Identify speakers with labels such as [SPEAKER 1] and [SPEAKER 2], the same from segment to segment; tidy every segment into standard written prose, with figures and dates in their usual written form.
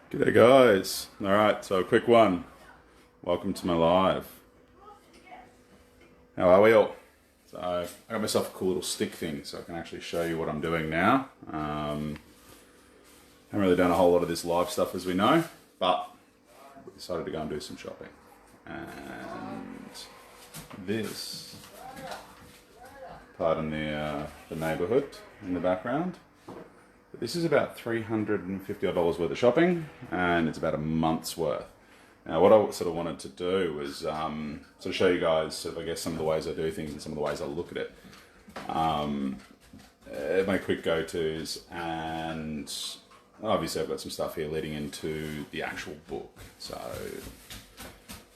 [SPEAKER 1] G'day guys. Alright, so a quick one. Welcome to my live. How are we all? So I got myself a cool little stick thing so I can actually show you what I'm doing now. Haven't really done a whole lot of this live stuff as we know, but we decided to go and do some shopping. And this, pardon the neighbourhood in the background. This is about $350 worth of shopping, and it's about a month's worth. Now, what I sort of wanted to do was sort of show you guys, sort of, I guess, some of the ways I do things and some of the ways I look at it. My quick go-tos, and obviously I've got some stuff here leading into the actual book. So,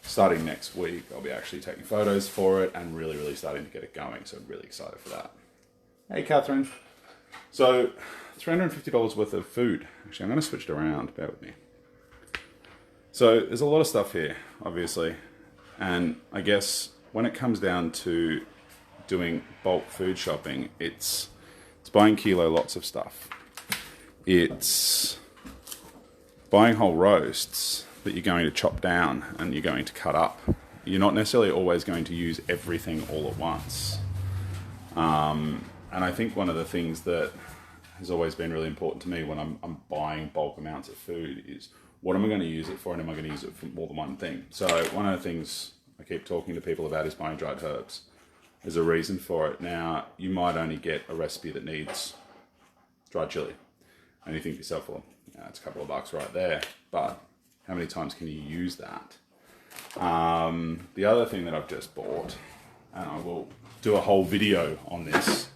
[SPEAKER 1] starting next week, I'll be actually taking photos for it and really starting to get it going. So I'm really excited for that. Hey, Catherine. So, $350 worth of food. Actually, I'm going to switch it around. Bear with me. So, there's a lot of stuff here, obviously. And I guess when it comes down to doing bulk food shopping, it's buying kilo lots of stuff. It's buying whole roasts that you're going to chop down and you're going to cut up. You're not necessarily always going to use everything all at once. And I think one of the things that has always been really important to me when I'm buying bulk amounts of food is what am I going to use it for, and am I going to use it for more than one thing? So one of the things I keep talking to people about is buying dried herbs. There's a reason for it. Now, you might only get a recipe that needs dried chili. And you think to yourself, well, it's a couple of bucks right there. But how many times can you use that? The other thing that I've just bought, and I will do a whole video on this,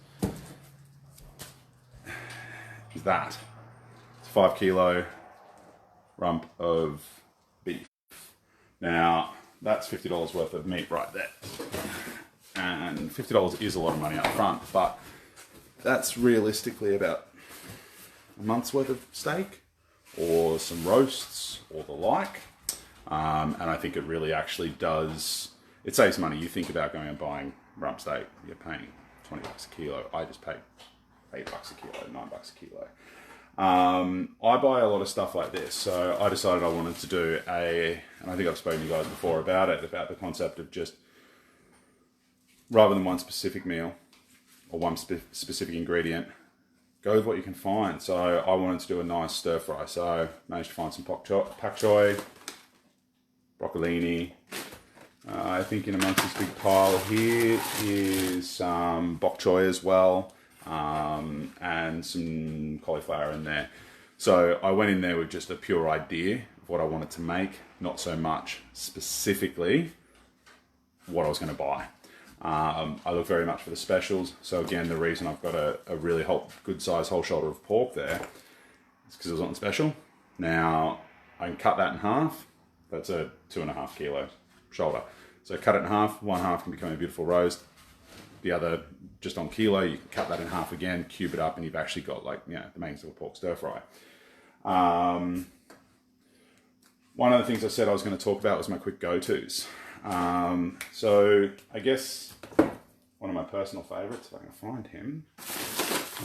[SPEAKER 1] is that. It's a 5 kilo rump of beef. Now, that's $50 worth of meat right there. And $50 is a lot of money up front, but that's realistically about a month's worth of steak or some roasts or the like. And I think it really actually does, it saves money. You think about going and buying rump steak, you're paying 20 bucks a kilo. I just paid $8 a kilo, $9 a kilo. I buy a lot of stuff like this, so I decided I wanted to do and I think I've spoken to you guys before about it, about the concept of just, rather than one specific meal or one specific ingredient, go with what you can find. So I wanted to do a nice stir fry, so I managed to find some pak choi, broccolini. I think in amongst this big pile here is some bok choy as well, and some cauliflower in there. So I went in there with just a pure idea of what I wanted to make, not so much specifically what I was going to buy. I look very much for the specials. So again, the reason I've got a really good size whole shoulder of pork there is because it was on special. Now I can cut that in half. That's a 2.5 kilo shoulder. So cut it in half. One half can become a beautiful roast. The other, just on kilo, you can cut that in half again, cube it up, and you've actually got the main sort of pork stir fry. One of the things I said I was going to talk about was my quick go-tos. So I guess one of my personal favourites, if I can find him,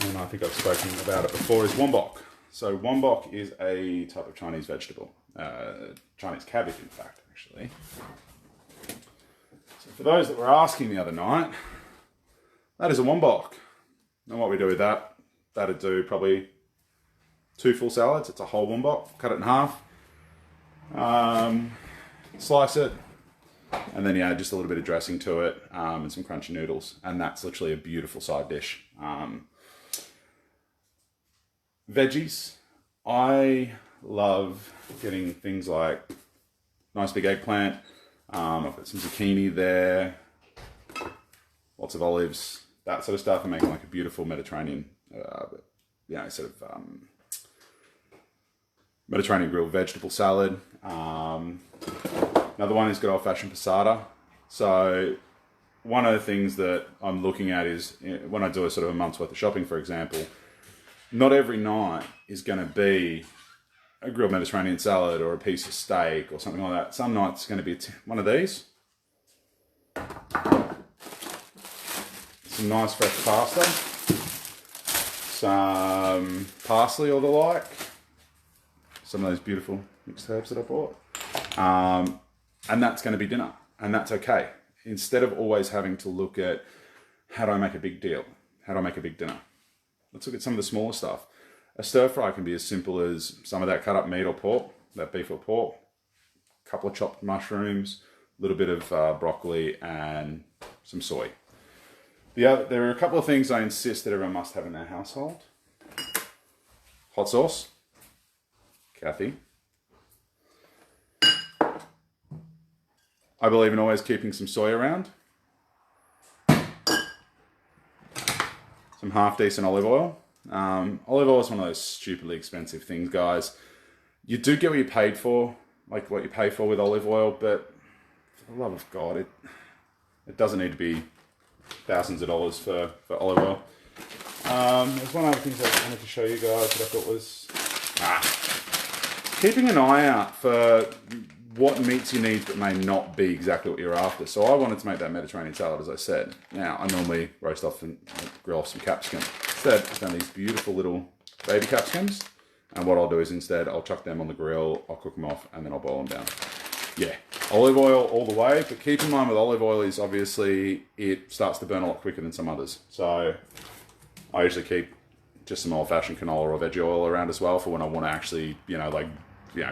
[SPEAKER 1] and I think I've spoken about it before, is wombok. So wombok is a type of Chinese vegetable, Chinese cabbage, in fact, actually. So for those that were asking the other night, that is a wombok. And what we do with that, that'd do probably 2 full salads. It's a whole wombok. Cut it in half, slice it, and then you add just a little bit of dressing to it, and some crunchy noodles, and that's literally a beautiful side dish. Veggies, I love getting things like nice big eggplant. I've got some zucchini there, lots of olives, that sort of stuff, and making like a beautiful Mediterranean, Mediterranean grilled vegetable salad. Another one is good old-fashioned passata. So one of the things that I'm looking at is, when I do a sort of a month's worth of shopping, for example, not every night is going to be a grilled Mediterranean salad or a piece of steak or something like that. Some nights it's going to be one of these. Some nice fresh pasta. Some parsley or the like. some of those beautiful mixed herbs that I bought. And that's going to be dinner, and that's okay. Instead of always having to look at how do I make a big deal? How do I make a big dinner? Let's look at some of the smaller stuff. A stir fry can be as simple as some of that cut up meat or pork, that beef or pork, a couple of chopped mushrooms, a little bit of broccoli, and some soy. There are a couple of things I insist that everyone must have in their household. Hot sauce. Kathy. I believe in always keeping some soy around. Some half decent olive oil. Olive oil is one of those stupidly expensive things, guys. You do get what you paid for, like what you pay for with olive oil, but for the love of God, it doesn't need to be thousands of dollars for olive oil. There's one other thing that I wanted to show you guys that I thought was keeping an eye out for what meats you need that may not be exactly what you're after. So I wanted to make that Mediterranean salad, as I said. Now, I normally roast off and grill off some capsicum. Instead, I found these beautiful little baby capsicums. And what I'll do is instead, I'll chuck them on the grill, I'll cook them off, and then I'll boil them down. Yeah, olive oil all the way, but keep in mind with olive oil is obviously it starts to burn a lot quicker than some others. So I usually keep just some old-fashioned canola or veggie oil around as well for when I want to actually,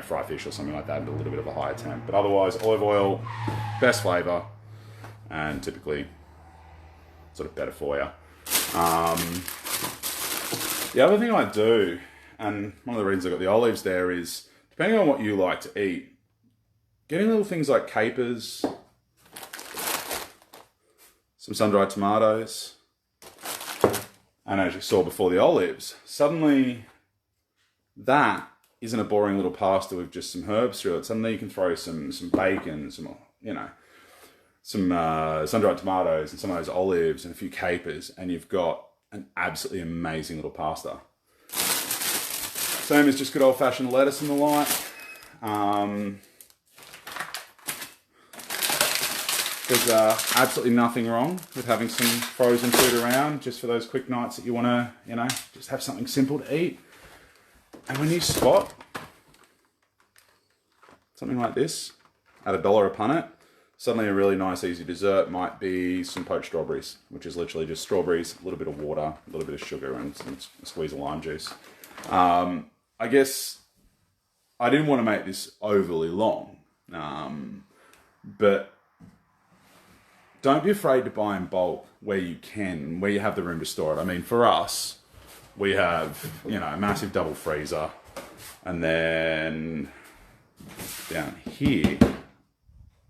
[SPEAKER 1] fry fish or something like that at a little bit of a higher temp. But otherwise, olive oil, best flavour, and typically sort of better for you. The other thing I do, and one of the reasons I got the olives there is, depending on what you like to eat, getting little things like capers, some sun-dried tomatoes, and as you saw before, the olives, suddenly that isn't a boring little pasta with just some herbs through it. Suddenly you can throw some bacon, some sun-dried tomatoes and some of those olives and a few capers, and you've got an absolutely amazing little pasta. Same as just good old-fashioned lettuce and the like. There's absolutely nothing wrong with having some frozen food around just for those quick nights that you want to, just have something simple to eat. And when you spot something like this at $1 a punnet, suddenly a really nice easy dessert might be some poached strawberries, which is literally just strawberries, a little bit of water, a little bit of sugar, and a squeeze of lime juice. I guess I didn't want to make this overly long, but don't be afraid to buy in bulk where you can, where you have the room to store it. I mean, for us, we have, a massive double freezer, and then down here,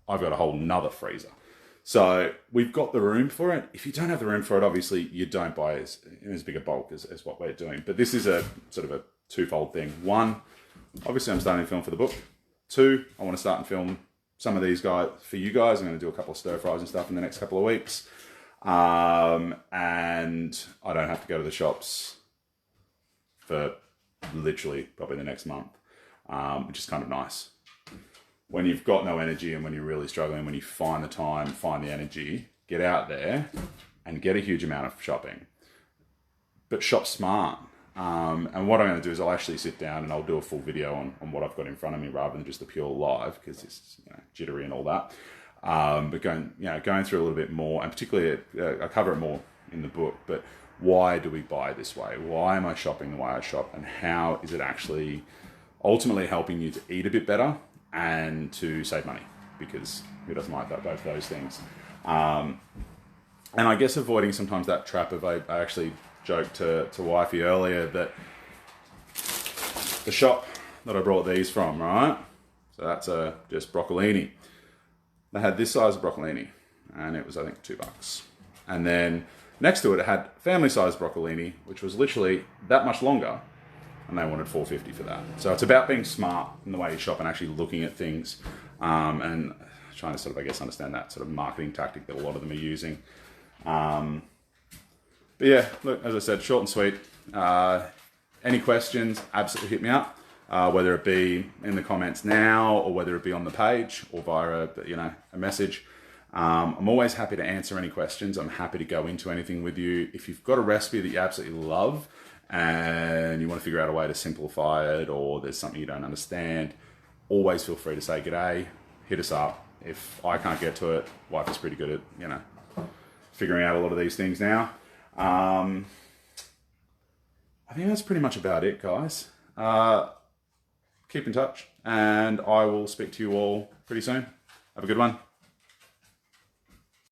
[SPEAKER 1] I've got a whole nother freezer. So we've got the room for it. If you don't have the room for it, obviously you don't buy as big a bulk as what we're doing. But this is a sort of a twofold thing. One, obviously I'm starting to film for the book. Two, I want to start and film some of these guys for you guys. I'm going to do a couple of stir fries and stuff in the next couple of weeks. And I don't have to go to the shops for literally probably the next month, which is kind of nice. When you've got no energy and when you're really struggling, when you find the time, find the energy, get out there and get a huge amount of shopping. But shop smart. And what I'm going to do is I'll actually sit down and I'll do a full video on what I've got in front of me rather than just the pure live, because it's jittery and all that. But going through a little bit more, and particularly I cover it more in the book, but why do we buy this way? Why am I shopping the way I shop? And how is it actually ultimately helping you to eat a bit better and to save money? Because who doesn't like that, both of those things? And I guess avoiding sometimes that trap of, I actually joked to wifey earlier that the shop that I brought these from, right? So that's just broccolini. They had this size of broccolini, and it was, I think, $2. And then next to it had family-sized broccolini, which was literally that much longer, and they wanted $4.50 for that. So it's about being smart in the way you shop and actually looking at things, and trying to sort of, I guess, understand that sort of marketing tactic that a lot of them are using. But yeah, look, as I said, short and sweet. Any questions, absolutely hit me up, whether it be in the comments now or whether it be on the page or via a message. I'm always happy to answer any questions. I'm happy to go into anything with you. If you've got a recipe that you absolutely love and you want to figure out a way to simplify it, or there's something you don't understand, always feel free to say g'day, hit us up. If I can't get to it, wife is pretty good at, you know, figuring out a lot of these things now. I think that's pretty much about it, guys. Keep in touch, and I will speak to you all pretty soon. Have a good one.